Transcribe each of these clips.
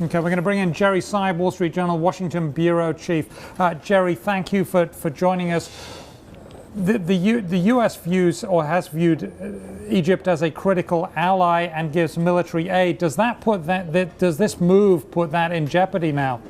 Okay, we're going to bring in Jerry Seib, Wall Street Journal, Washington Bureau Chief. Jerry, thank you for joining us. The U.S. views or has viewed Egypt as a critical ally and gives military aid. Does that put does this move put that in jeopardy now?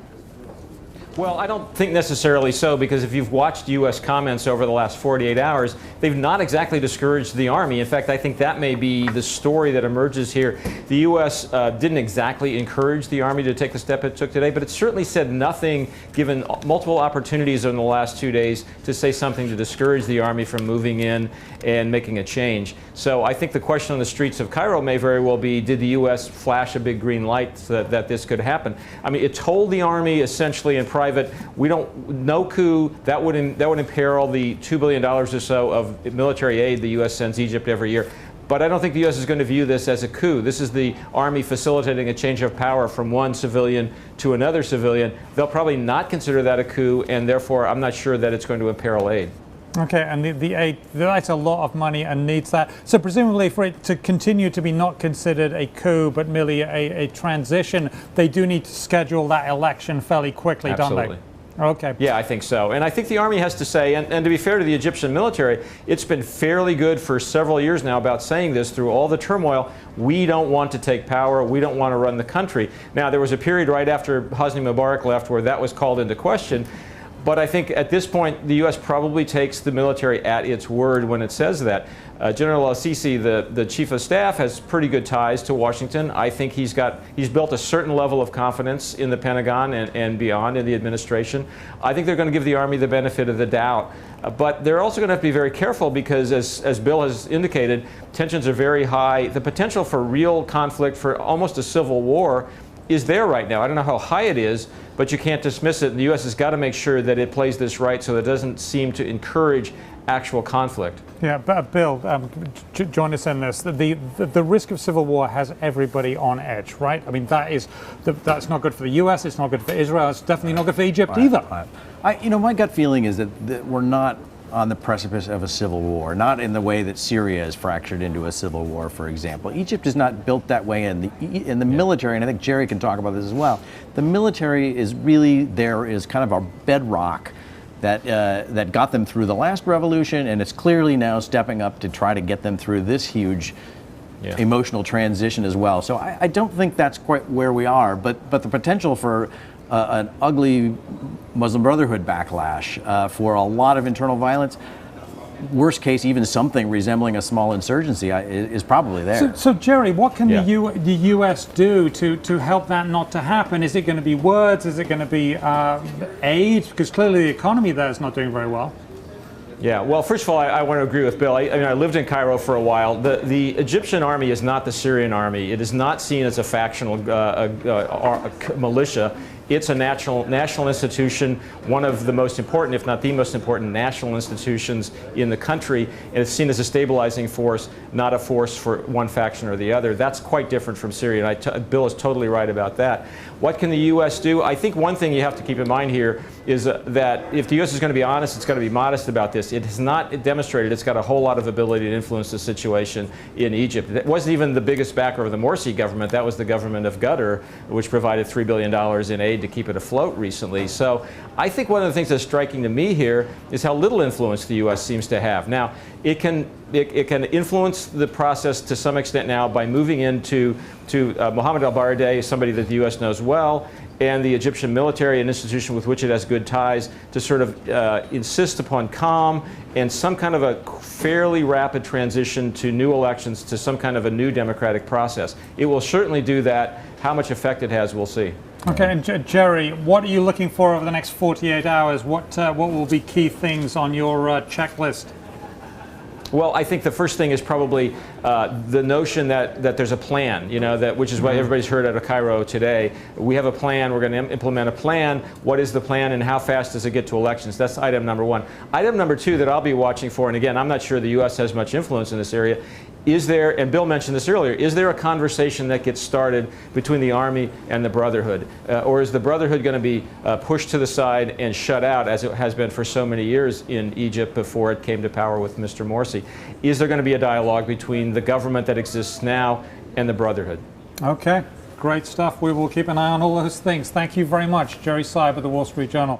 Well, I don't think necessarily so, because if you've watched U.S. comments over the last 48 hours, they've not exactly discouraged the Army. In fact, I think that may be the story that emerges here. The U.S. Didn't exactly encourage the Army to take the step it took today, but it certainly said nothing, given multiple opportunities in the last 2 days to say something to discourage the Army from moving in and making a change. So I think the question on the streets of Cairo may very well be, did the U.S. flash a big green light that this could happen? I mean, it told the Army essentially in private, no coup, that would imperil the $2 billion or so of military aid the U.S. sends Egypt every year. But I don't think the U.S. is going to view this as a coup. This is the Army facilitating a change of power from one civilian to another civilian. They'll probably not consider that a coup, and therefore I'm not sure that it's going to imperil aid. Okay, and the aid, that's a lot of money and needs that. So presumably for it to continue to be not considered a coup, but merely a transition, they do need to schedule that election fairly quickly, Absolutely. don't they? Okay. Yeah, I think so. And I think the Army has to say, and to be fair to the Egyptian military, it's been fairly good for several years now about saying this through all the turmoil. We don't want to take power. We don't want to run the country. Now, there was a period right after Hosni Mubarak left where that was called into question. But I think at this point, the U.S. probably takes the military at its word when it says that. General al-Sisi, the chief of staff, has pretty good ties to Washington. I think he's built a certain level of confidence in the Pentagon and beyond in the administration. I think they're going to give the Army the benefit of the doubt. But they're also going to have to be very careful because, as Bill has indicated, tensions are very high. The potential for real conflict, for almost a civil war, is there right now. I don't know how high it is, but you can't dismiss it. And the U.S. has got to make sure that it plays this right so that it doesn't seem to encourage actual conflict. Yeah, but Bill, join us in this. The risk of civil war has everybody on edge, right? I mean, that's not good for the U.S., it's not good for Israel, it's definitely not good for Egypt either. My gut feeling is that we're not on the precipice of a civil war, not in the way that Syria is fractured into a civil war, for example. Egypt is not built that way in the military, and I think Jerry can talk about this as well. The military is really there is kind of a bedrock that got them through the last revolution, and it's clearly now stepping up to try to get them through this huge emotional transition as well. So I don't think that's quite where we are, but the potential for an ugly Muslim Brotherhood backlash, for a lot of internal violence, worst case, even something resembling a small insurgency is probably there. So Jerry, what can the U.S. do to help that not to happen? Is it going to be words? Is it going to be aid? Because clearly the economy there is not doing very well. Yeah, well, first of all, I want to agree with Bill. I lived in Cairo for a while. The Egyptian army is not the Syrian army. It is not seen as a factional militia. It's a national institution, one of the most important, if not the most important, national institutions in the country, and it's seen as a stabilizing force, not a force for one faction or the other. That's quite different from Syria, and Bill is totally right about that. What can the U.S. do? I think one thing you have to keep in mind here is that if the U.S. is going to be honest, it's got to be modest about this. It has not demonstrated it's got a whole lot of ability to influence the situation in Egypt. It wasn't even the biggest backer of the Morsi government. That was the government of Qatar, which provided $3 billion in aid to keep it afloat recently. So I think one of the things that's striking to me here is how little influence the U.S. seems to have. Now, it can influence the process to some extent now by moving into Mohammed al-Baradei, somebody that the U.S. knows well, and the Egyptian military, an institution with which it has good ties, to sort of insist upon calm and some kind of a fairly rapid transition to new elections, to some kind of a new democratic process. It will certainly do that. How much effect it has, we'll see. Okay, and Jerry, what are you looking for over the next 48 hours? What will be key things on your checklist? Well, I think the first thing is probably the notion that there's a plan, which is what everybody's heard out of Cairo today. We have a plan, we're going to implement a plan. What is the plan and how fast does it get to elections? That's item number one. Item number two that I'll be watching for, and again, I'm not sure the U.S. has much influence in this area, is there, and Bill mentioned this earlier, is there a conversation that gets started between the Army and the Brotherhood? Or is the Brotherhood going to be pushed to the side and shut out, as it has been for so many years in Egypt before it came to power with Mr. Morsi? Is there going to be a dialogue between the government that exists now and the Brotherhood? Okay. Great stuff. We will keep an eye on all those things. Thank you very much, Jerry Seib of the Wall Street Journal.